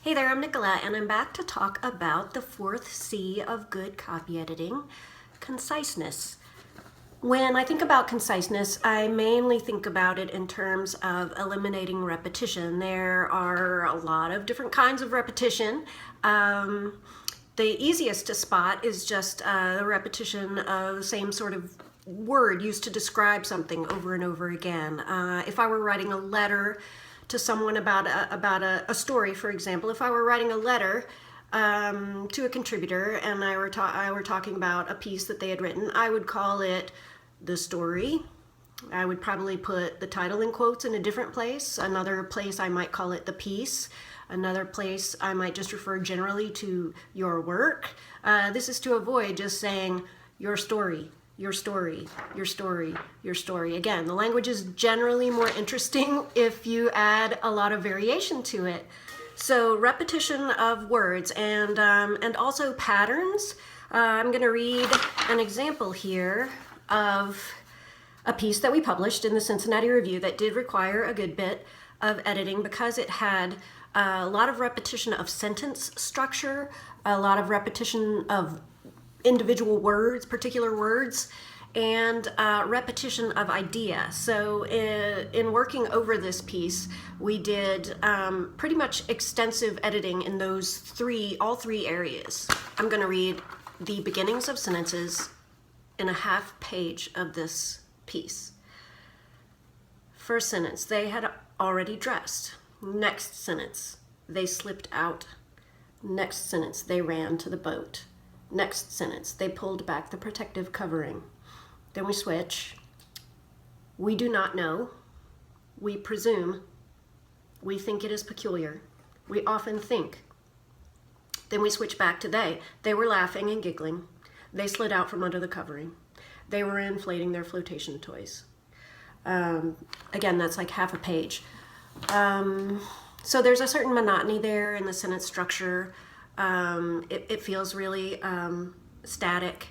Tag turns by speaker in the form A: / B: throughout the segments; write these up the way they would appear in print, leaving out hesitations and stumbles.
A: Hey there, I'm Nicola, and I'm back to talk about the fourth C of good copy editing, conciseness. When I think about conciseness, I mainly think about it in terms of eliminating repetition. There are a lot of different kinds of repetition. The easiest to spot is just the repetition of the same sort of word used to describe something over and over again. If I were writing a letter to someone about a story, for example, if I were writing a letter to a contributor and I were talking about a piece that they had written, I would call it the story. I would probably put the title in quotes in a different place. Another place I might call it the piece. Another place I might just refer generally to your work. This is to avoid just saying your story, your story, your story, your story. Again, the language is generally more interesting if you add a lot of variation to it. So repetition of words and also patterns. I'm going to read an example here of a piece that we published in the Cincinnati Review that did require a good bit of editing because it had a lot of repetition of sentence structure, a lot of repetition of individual words, particular words, and repetition of idea. So in working over this piece, we did pretty much extensive editing in those all three areas. I'm going to read the beginnings of sentences in a half page of this piece. First sentence, they had already dressed. Next sentence, they slipped out. Next sentence, they ran to the boat. Next sentence, they pulled back the protective covering. Then we switch. We do not know. We presume. We think it is peculiar. We often think. Then we switch back to they. They were laughing and giggling. They slid out from under the covering. They were inflating their flotation toys. Again, that's like half a page. So there's a certain monotony there in the sentence structure. It feels really static,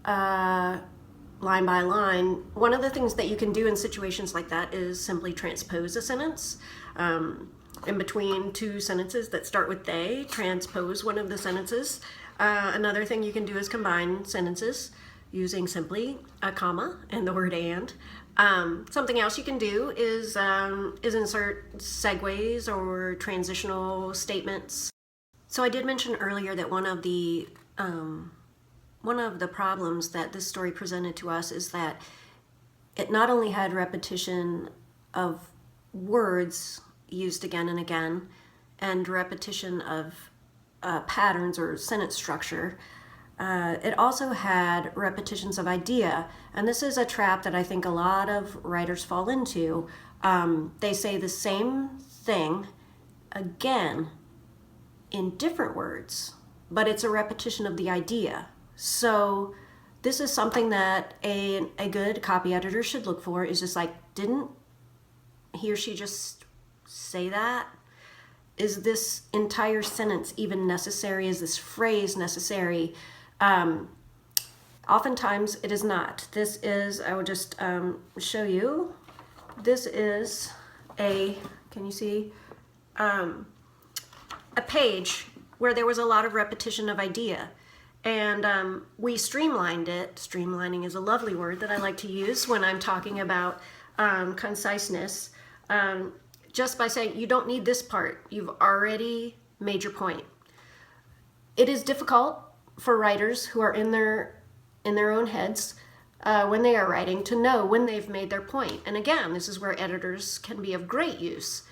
A: line by line. One of the things that you can do in situations like that is simply transpose a sentence. In between two sentences that start with they, transpose one of the sentences. Another thing you can do is combine sentences using simply a comma and the word and. Something else you can do is insert segues or transitional statements. So I did mention earlier that one of the problems that this story presented to us is that it not only had repetition of words used again and again, and repetition of patterns or sentence structure, it also had repetitions of idea. And this is a trap that I think a lot of writers fall into. They say the same thing again in different words, but it's a repetition of the idea. So this is something that a good copy editor should look for, is just like, didn't he or she just say that? Is this entire sentence even necessary? Is this phrase necessary? Oftentimes it is not. This is, I will just show you. This is can you see? A page where there was a lot of repetition of idea. And we streamlined it. Streamlining is a lovely word that I like to use when I'm talking about conciseness. Just by saying, you don't need this part. You've already made your point. It is difficult for writers who are in their own heads when they are writing to know when they've made their point. And again, this is where editors can be of great use.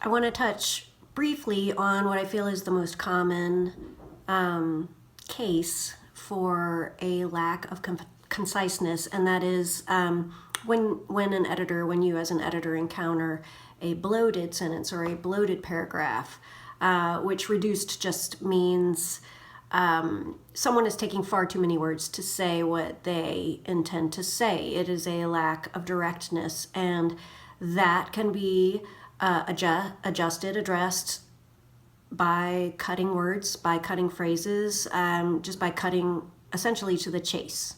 A: I want to touch briefly on what I feel is the most common case for a lack of conciseness, and that is when you as an editor encounter a bloated sentence or a bloated paragraph, which reduced just means someone is taking far too many words to say what they intend to say. It is a lack of directness, and that can be addressed by cutting words, by cutting phrases, just by cutting essentially to the chase.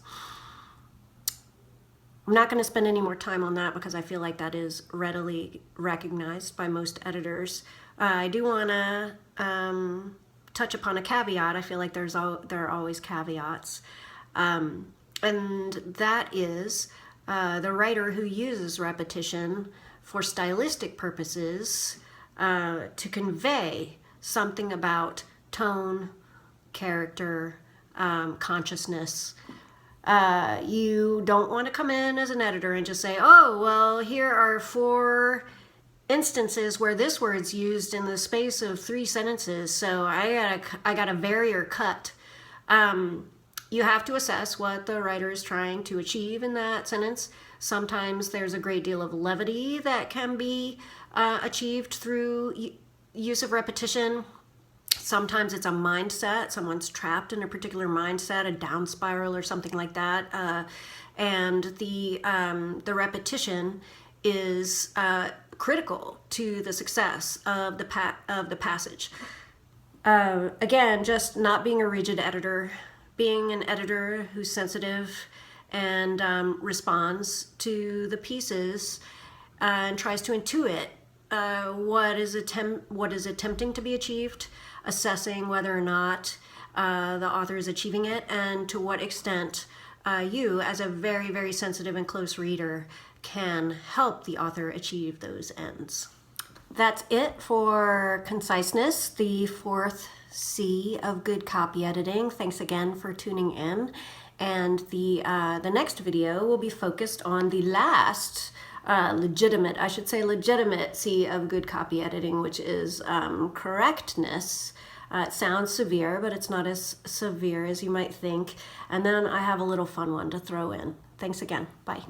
A: I'm not going to spend any more time on that because I feel like that is readily recognized by most editors. I do want to touch upon a caveat. I feel like there are always caveats. And that is the writer who uses repetition for stylistic purposes to convey something about tone, character, consciousness. You don't want to come in as an editor and just say, oh, well, here are 4 instances where this word's used in the space of 3 sentences, so I gotta vary or cut. You have to assess what the writer is trying to achieve in that sentence. Sometimes there's a great deal of levity that can be achieved through use of repetition. Sometimes it's a mindset. Someone's trapped in a particular mindset, a down spiral or something like that. And the repetition is critical to the success of the passage. Again, just not being a rigid editor, being an editor who's sensitive and responds to the pieces and tries to intuit what is attempting to be achieved, assessing whether or not the author is achieving it, and to what extent you, as a very, very sensitive and close reader, can help the author achieve those ends. That's it for Conciseness, the 4th C of good copy editing. Thanks again for tuning in. And the next video will be focused on the last legitimate C of good copy editing, which is correctness. It sounds severe, but it's not as severe as you might think. And then I have a little fun one to throw in. Thanks again. Bye.